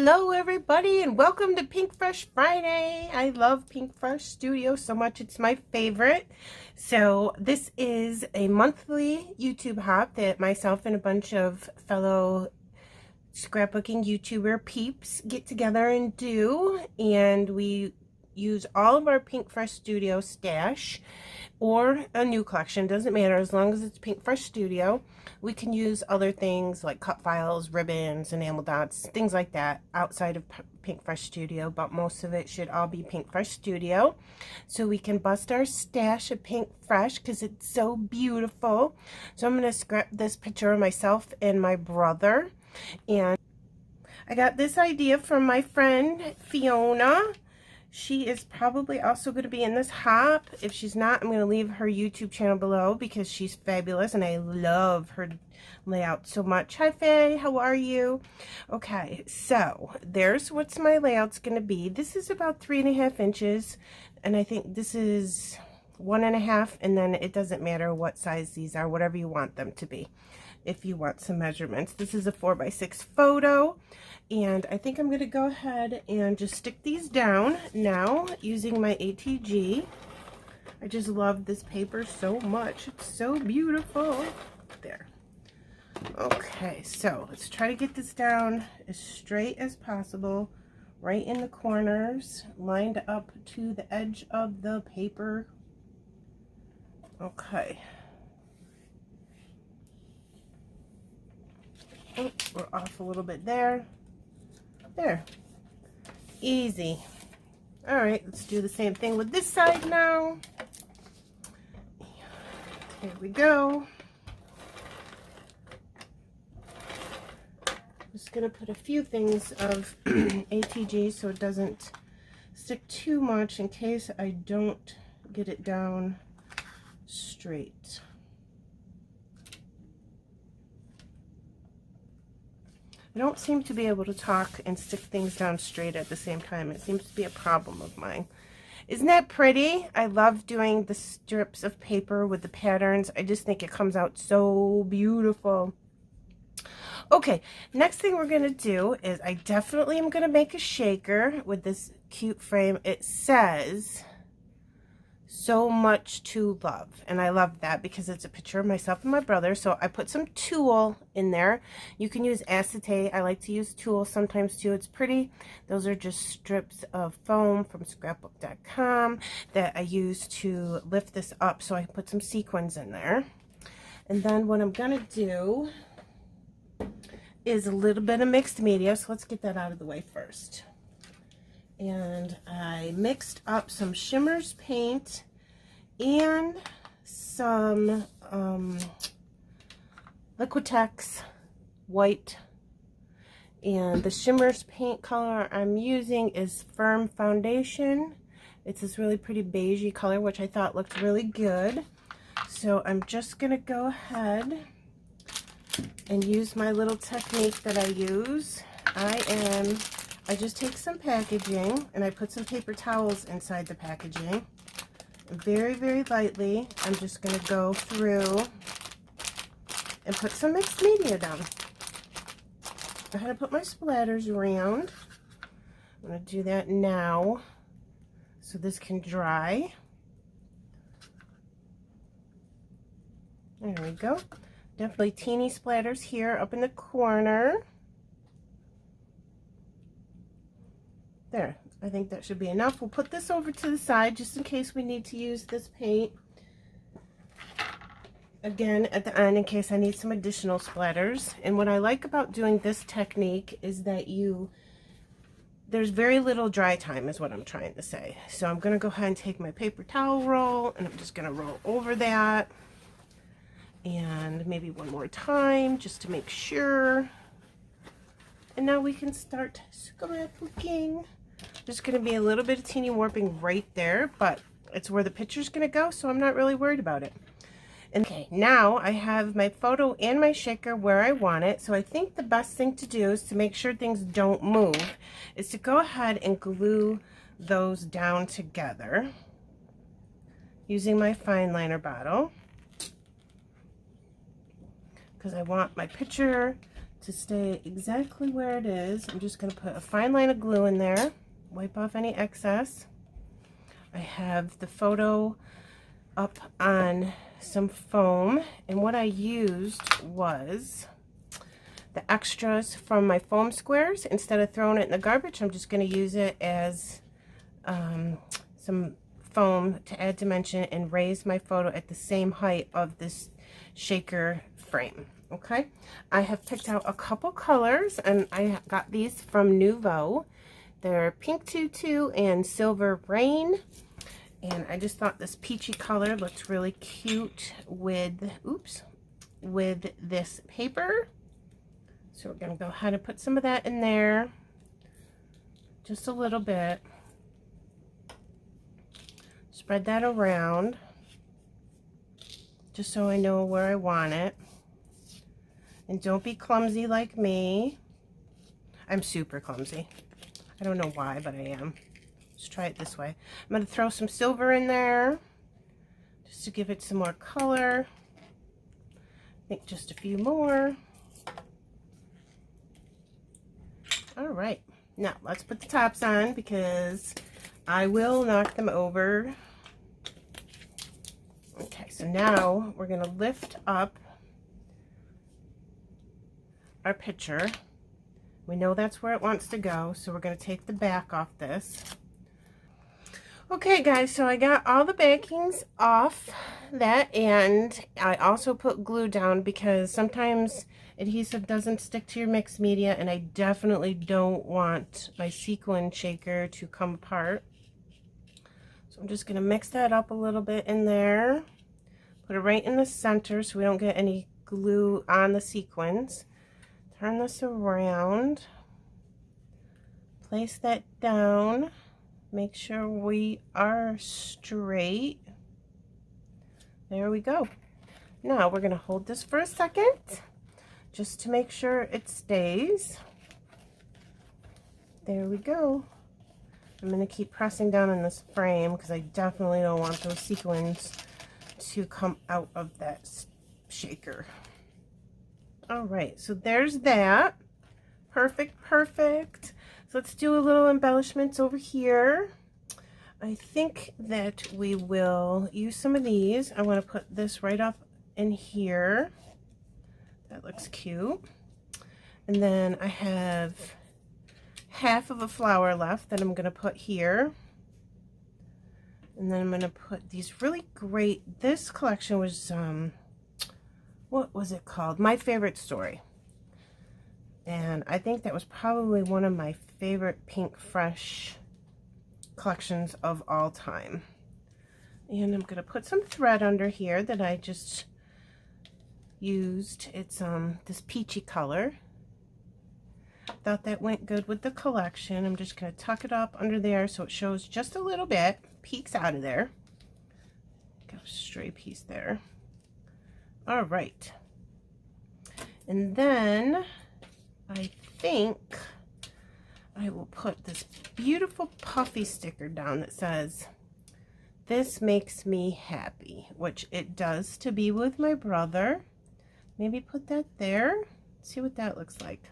Hello everybody and welcome to Pinkfresh Friday. I love Pinkfresh Studio so much, it's my favorite. So this is a monthly YouTube hop that myself and a bunch of fellow scrapbooking YouTuber peeps get together and do, and we use all of our Pinkfresh Studio stash or a new collection, doesn't matter, as long as it's Pinkfresh Studio. We can use other things like cut files, ribbons, enamel dots, things like that outside of Pinkfresh Studio, but most of it should all be Pinkfresh Studio. So we can bust our stash of Pinkfresh because it's so beautiful. So I'm going to scrap this picture of myself and my brother. And I got this idea from my friend Fiona. She is probably also going to be in this hop. If she's not, I'm going to leave her YouTube channel below because she's fabulous and I love her layout so much. Hi Faye, how are you? Okay, so there's what's my layout's going to be. This is about 3.5 inches and I think this is 1.5, and then it doesn't matter what size these are, whatever you want them to be. If you want some measurements, this is a 4x6 photo, and I think I'm going to go ahead and just stick these down now using my ATG. I just love this paper so much. It's so beautiful. There. Okay, so let's try to get this down as straight as possible, right in the corners, lined up to the edge of the paper. Okay. Oh, we're off a little bit there. There. Easy. All right, let's do the same thing with this side now. Here we go. Just gonna put a few things of ATG so it doesn't stick too much in case I don't get it down straight. I don't seem to be able to talk and stick things down straight at the same time. It seems to be a problem of mine. Isn't that pretty? I love doing the strips of paper with the patterns. I just think it comes out so beautiful. Okay, next thing we're going to do is I definitely am going to make a shaker with this cute frame. It says so much to love, and I love that because it's a picture of myself and my brother. So I put some tulle in there. You can use acetate. I like to use tulle sometimes too. It's pretty. Those are just strips of foam from scrapbook.com that I use to lift this up, so I put some sequins in there. And then what I'm gonna do is a little bit of mixed media, so let's get that out of the way first. And I mixed up some Shimmers paint and some Liquitex white, and the Shimmers paint color I'm using is Firm Foundation. It's this really pretty beigey color, which I thought looked really good. So I'm just gonna go ahead and use my little technique that I use. I just take some packaging and I put some paper towels inside the packaging. Very, very lightly, I'm just going to go through and put some mixed media down. I had to put my splatters around. I'm going to do that now so this can dry. There we go. Definitely teeny splatters here up in the corner. There, I think that should be enough. We'll put this over to the side just in case we need to use this paint again at the end in case I need some additional splatters. And what I like about doing this technique is that there's very little dry time is what I'm trying to say. So I'm going to go ahead and take my paper towel roll and I'm just going to roll over that. And maybe one more time just to make sure. And now we can start scrapbooking. There's going to be a little bit of teeny warping right there, but it's where the picture's going to go, so I'm not really worried about it. Okay, now I have my photo and my shaker where I want it, so I think the best thing to do is to make sure things don't move, is to go ahead and glue those down together using my fine liner bottle, because I want my picture to stay exactly where it is, I'm just going to put a fine line of glue in there, wipe off any excess. I have the photo up on some foam, and what I used was the extras from my foam squares. Instead of throwing it in the garbage, I'm just going to use it as some foam to add dimension and raise my photo at the same height of this shaker frame. Okay, I have picked out a couple colors, and I got these from Nouveau. They're Pink Tutu and Silver Rain, and I just thought this peachy color looked really cute with, with this paper. So we're going to go ahead and put some of that in there, just a little bit. Spread that around, just so I know where I want it. And don't be clumsy like me. I'm super clumsy. I don't know why, but I am. Let's try it this way. I'm going to throw some silver in there, just to give it some more color. I think just a few more. All right, now let's put the tops on, because I will knock them over. Okay, so now we're going to lift up our picture. We know that's where it wants to go, so we're going to take the back off this. Okay guys, so I got all the backings off that, and I also put glue down because sometimes adhesive doesn't stick to your mixed media, and I definitely don't want my sequin shaker to come apart. So I'm just going to mix that up a little bit in there. Put it right in the center so we don't get any glue on the sequins. Turn this around. Place that down. Make sure we are straight. There we go. Now we're going to hold this for a second, just to make sure it stays. There we go. I'm going to keep pressing down on this frame because I definitely don't want those sequins to come out of that shaker. All right, so there's that. Perfect, perfect. So let's do a little embellishments over here. I think that we will use some of these. I want to put this right up in here. That looks cute. And then I have half of a flower left that I'm going to put here. And then I'm going to put these really great, this collection was, what was it called? My Favorite Story. And I think that was probably one of my favorite Pinkfresh collections of all time. And I'm going to put some thread under here that I just used. It's this peachy color. Thought that went good with the collection. I'm just going to tuck it up under there so it shows just a little bit, peeks out of there. Got a stray piece there. All right. And then I think I will put this beautiful puffy sticker down that says, "This makes me happy," which it does to be with my brother. Maybe put that there. See what that looks like.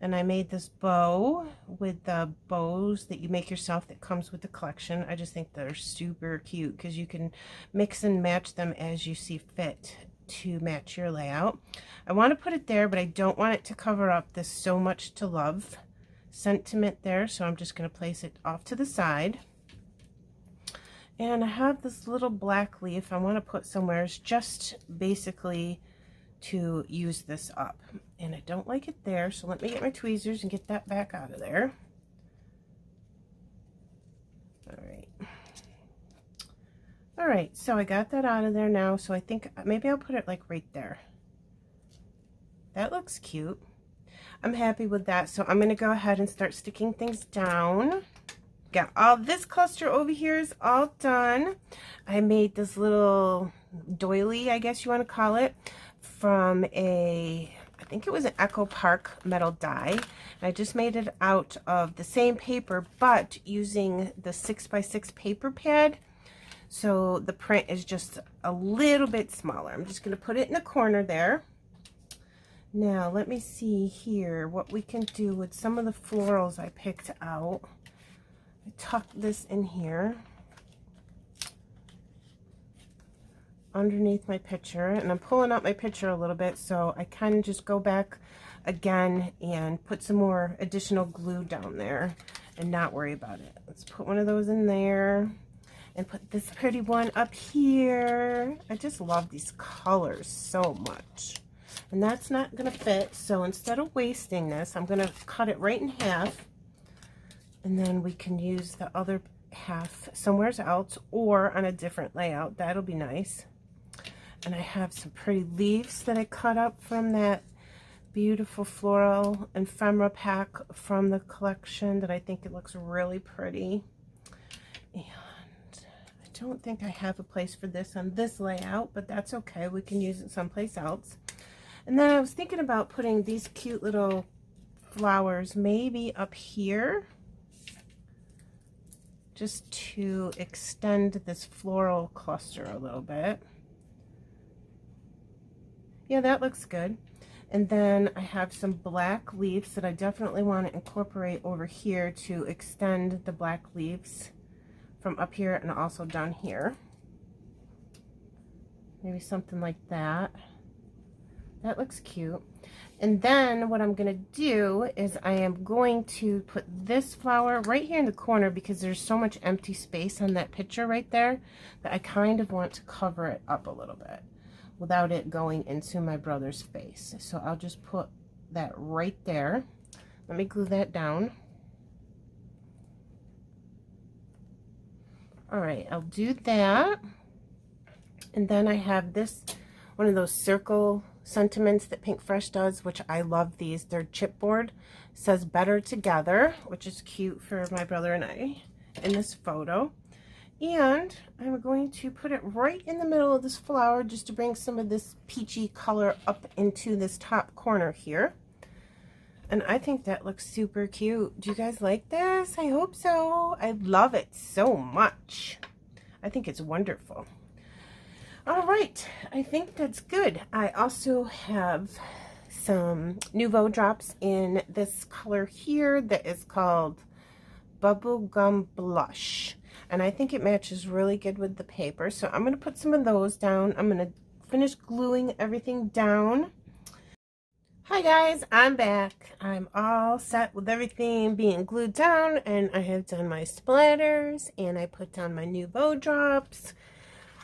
And I made this bow with the bows that you make yourself that comes with the collection. I just think they're super cute because you can mix and match them as you see fit to match your layout. I want to put it there, but I don't want it to cover up this So Much to Love sentiment there, so I'm just going to place it off to the side. And I have this little black leaf I want to put somewhere, just basically to use this up, and I don't like it there, so let me get my tweezers and get that back out of there. All right, so I got that out of there now, so I think maybe I'll put it like right there. That looks cute. I'm happy with that, so I'm going to go ahead and start sticking things down. Got all this cluster over here is all done. I made this little doily, I guess you want to call it, from a, I think it was an Echo Park metal die. I just made it out of the same paper, but using the 6x6 paper pad. So the print is just a little bit smaller. I'm just going to put it in the corner there. Now, let me see here what we can do with some of the florals I picked out. I tucked this in here underneath my picture, and I'm pulling up my picture a little bit, so I kind of just go back again and put some more additional glue down there and not worry about it. Let's put one of those in there and put this pretty one up here. I just love these colors so much. And that's not going to fit, so instead of wasting this, I'm going to cut it right in half, and then we can use the other half somewhere else or on a different layout. That'll be nice. And I have some pretty leaves that I cut up from that beautiful floral ephemera pack from the collection that I think it looks really pretty. And I don't think I have a place for this on this layout, but that's okay. We can use it someplace else. And then I was thinking about putting these cute little flowers maybe up here, just to extend this floral cluster a little bit. Yeah, that looks good. And then I have some black leaves that I definitely want to incorporate over here to extend the black leaves from up here and also down here. Maybe something like that. That looks cute. And then what I'm going to do is I am going to put this flower right here in the corner because there's so much empty space on that picture right there that I kind of want to cover it up a little bit without it going into my brother's face. So I'll just put that right there. Let me glue that down. All right, I'll do that. And then I have this, one of those circle sentiments that Pinkfresh does, which I love these. They're chipboard. It says better together, which is cute for my brother and I in this photo. And I'm going to put it right in the middle of this flower just to bring some of this peachy color up into this top corner here. And I think that looks super cute. Do you guys like this? I hope so. I love it so much. I think it's wonderful. All right, I think that's good. I also have some Nouveau drops in this color here that is called Bubblegum Blush. And I think it matches really good with the paper. So I'm going to put some of those down. I'm going to finish gluing everything down. Hi guys, I'm back. I'm all set with everything being glued down, and I have done my splatters and I put down my Nouveau drops.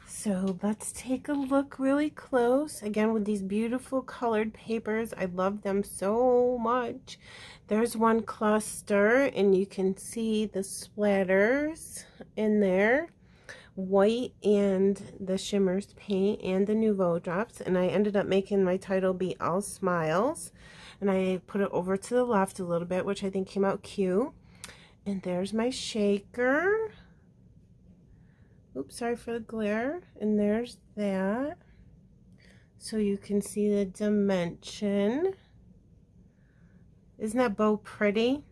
So let's take a look really close. Again, with these beautiful colored papers. I love them so much. There's one cluster, and you can see the splatters in there. White and the Shimmers paint and the Nouveau drops. And I ended up making my title be All Smiles. And I put it over to the left a little bit, which I think came out cute. And there's my shaker. Oops, sorry for the glare. And there's that. So you can see the dimension. Isn't that bow pretty?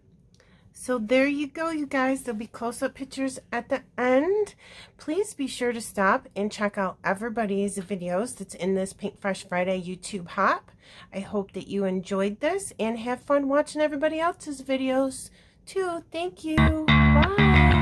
So there you go, you guys. There'll be close-up pictures at the end. Please be sure to stop and check out everybody's videos that's in this Pinkfresh Friday YouTube hop. I hope that you enjoyed this and have fun watching everybody else's videos too. Thank you. Bye.